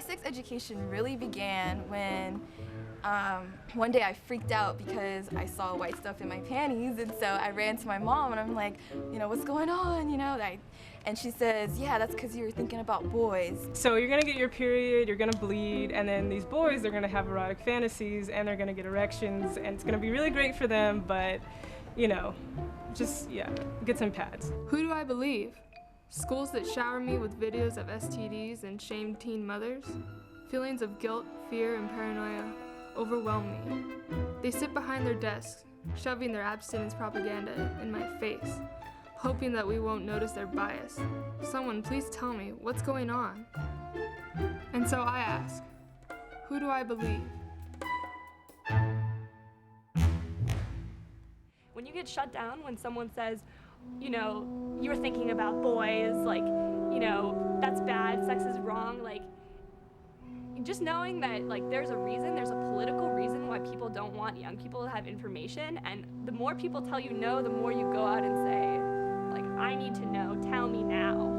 sex education really began when one day I freaked out because I saw white stuff in my panties, and so I ran to my mom and I'm like, what's going on, and she says, yeah, that's because you were thinking about boys. So you're gonna get your period, you're gonna bleed, and then these boys, they're gonna have erotic fantasies and they're gonna get erections, and it's gonna be really great for them, but just get some pads. Who do I believe? Schools that shower me with videos of STDs and shamed teen mothers? Feelings of guilt, fear, and paranoia overwhelm me. They sit behind their desks, shoving their abstinence propaganda in my face, hoping that we won't notice their bias. Someone please tell me what's going on. And so I ask, who do I believe? When you get shut down when someone says, you're thinking about boys, that's bad, sex is wrong, just knowing that, there's a reason, there's a political reason why people don't want young people to have information, and the more people tell you no, the more you go out and say, I need to know, tell me now,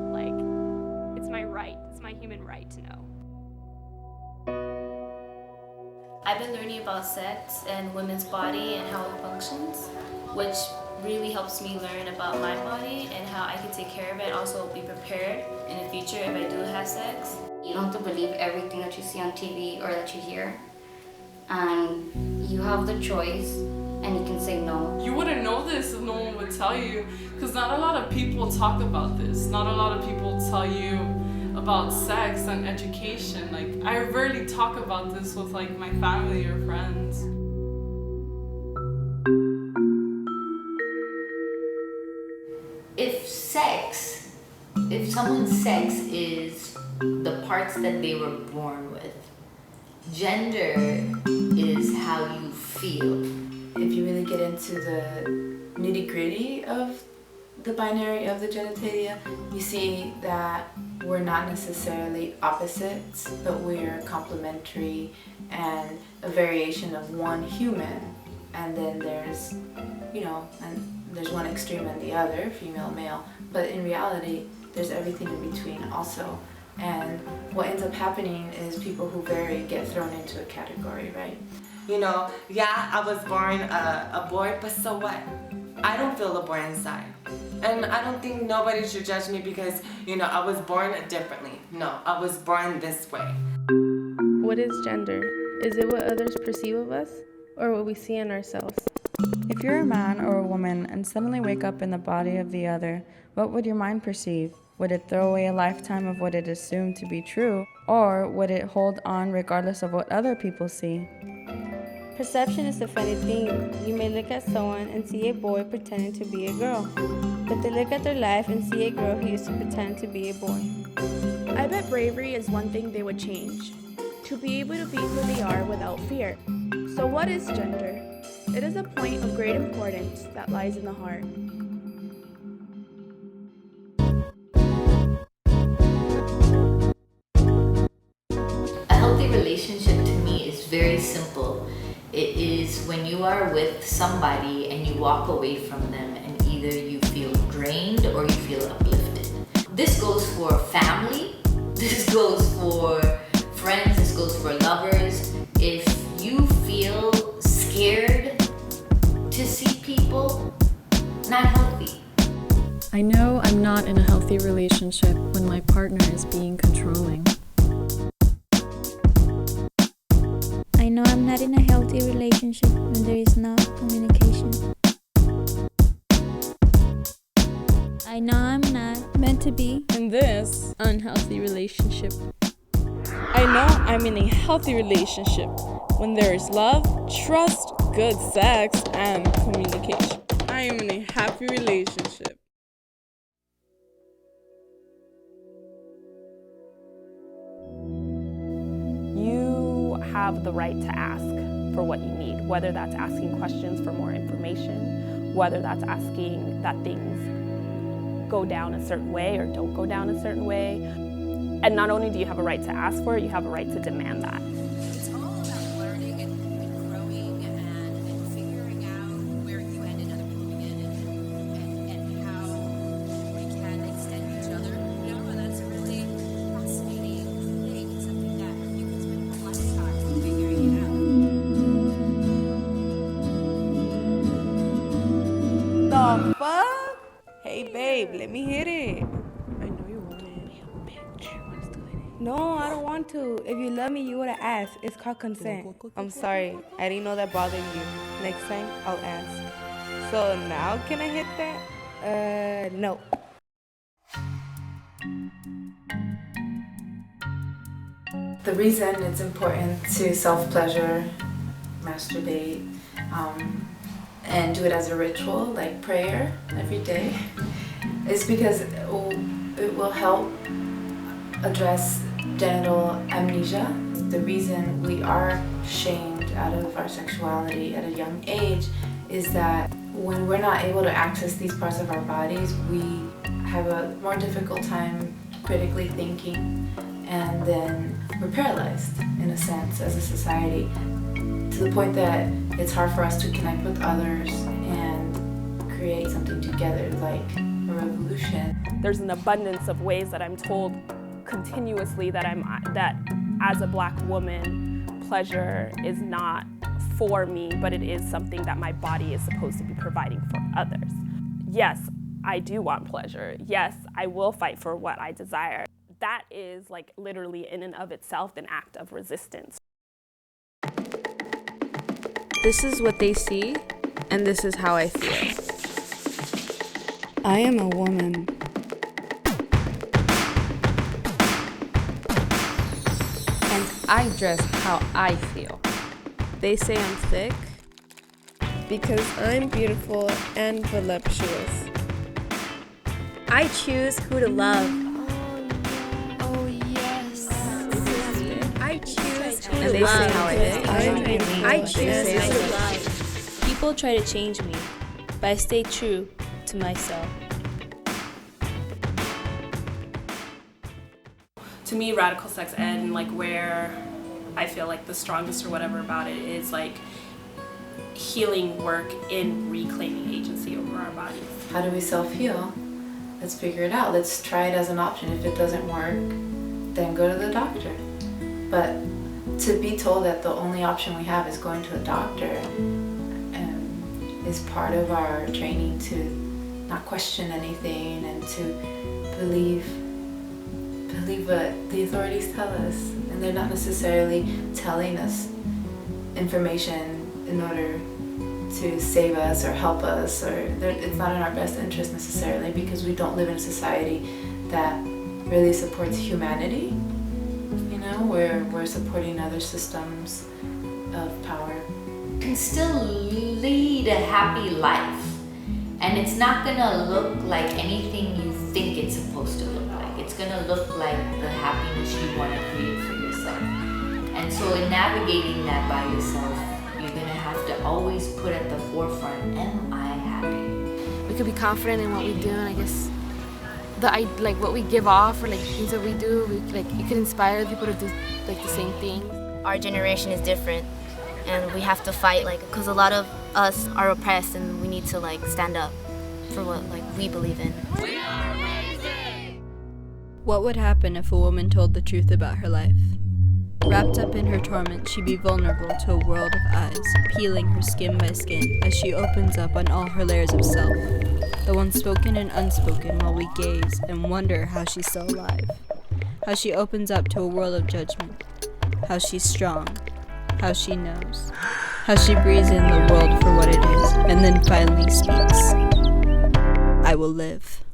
it's my right, it's my human right to know. I've been learning about sex and women's body and how it functions, which really helps me learn about my body and how I can take care of it, also be prepared in the future if I do have sex. You don't have to believe everything that you see on TV or that you hear. And you have the choice and you can say no. You wouldn't know this if no one would tell you, because not a lot of people talk about this. Not a lot of people tell you about sex and education. I rarely talk about this with my family or friends. If someone's sex is the parts that they were born with, gender is how you feel. If you really get into the nitty-gritty of the binary of the genitalia, you see that we're not necessarily opposites, but we're complementary and a variation of one human. And then there's, and there's one extreme and the other, female, male. But in reality, there's everything in between also. And what ends up happening is people who vary get thrown into a category, right? I was born a boy, but so what? I don't feel a boy inside. And I don't think nobody should judge me because, I was born differently. No, I was born this way. What is gender? Is it what others perceive of us, or what we see in ourselves? If you're a man or a woman and suddenly wake up in the body of the other, what would your mind perceive? Would it throw away a lifetime of what it assumed to be true, or would it hold on regardless of what other people see? Perception is a funny thing. You may look at someone and see a boy pretending to be a girl, but they look at their life and see a girl who used to pretend to be a boy. I bet bravery is one thing they would change, to be able to be who they are without fear. So what is gender? It is a point of great importance that lies in the heart. A healthy relationship to me is very simple. It is when you are with somebody and you walk away from them and either you feel drained or you feel uplifted. This goes for family, this goes for friends, this goes for lovers. If you feel scared to see people, not healthy. I know I'm not in a healthy relationship when my partner is being controlling. I know I'm not in a healthy relationship when there is no communication. I know I'm not meant to be in this unhealthy relationship. I know I'm in a healthy relationship when there is love, trust, good sex, and communication. I am in a happy relationship. You have the right to ask for what you need, whether that's asking questions for more information, whether that's asking that things go down a certain way or don't go down a certain way. And not only do you have a right to ask for it, you have a right to demand that. It's all about learning and growing and figuring out where you and another people begin and how we can extend each other. And that's a really fascinating thing. It's something that babe, let me hit it. I know you want it. No, I don't want to. If you love me, you would have asked. It's called consent. I'm sorry. I didn't know that bothered you. Next time, I'll ask. So now can I hit that? No. The reason it's important to self-pleasure, masturbate, and do it as a ritual, like prayer every day, is because it will help address genital amnesia. The reason we are shamed out of our sexuality at a young age is that when we're not able to access these parts of our bodies, we have a more difficult time critically thinking, and then we're paralyzed in a sense as a society, to the point that it's hard for us to connect with others and create something together, like a revolution. There's an abundance of ways that I'm told continuously that as a Black woman, pleasure is not for me, but it is something that my body is supposed to be providing for others. Yes, I do want pleasure. Yes, I will fight for what I desire. That is like literally in and of itself an act of resistance. This is what they see, and this is how I feel. I am a woman. And I dress how I feel. They say I'm thick because I'm beautiful and voluptuous. I choose who to love. Oh yes. I choose who and to they love. say how I feel. I choose who to love. People try to change me, but I stay true to myself. To me, radical sex ed and like where I feel like the strongest or whatever about it is like healing work in reclaiming agency over our bodies. How do we self-heal? Let's figure it out. Let's try it as an option. If it doesn't work, then go to the doctor. But to be told that the only option we have is going to a doctor is part of our training to not question anything and to believe what the authorities tell us. And they're not necessarily telling us information in order to save us or help us, or it's not in our best interest necessarily, because we don't live in a society that really supports humanity, you know, where we're supporting other systems of power. You can still lead a happy life, and it's not gonna look like anything you think it's supposed to look like. It's gonna look like the happiness you want to create for yourself. And so in navigating that by yourself, you're gonna have to always put at the forefront, am I happy? We could be confident in what we do, and I guess like what we give off or like things that we do, it could inspire people to do like the same thing. Our generation is different, and we have to fight because a lot of us are oppressed, and we need to stand up for what we believe in. What would happen if a woman told the truth about her life? Wrapped up in her torment, she'd be vulnerable to a world of eyes, peeling her skin by skin as she opens up on all her layers of self, the ones spoken and unspoken, while we gaze and wonder how she's still alive, how she opens up to a world of judgment, how she's strong, how she knows, how she breathes in the world for what it is, and then finally speaks. I will live.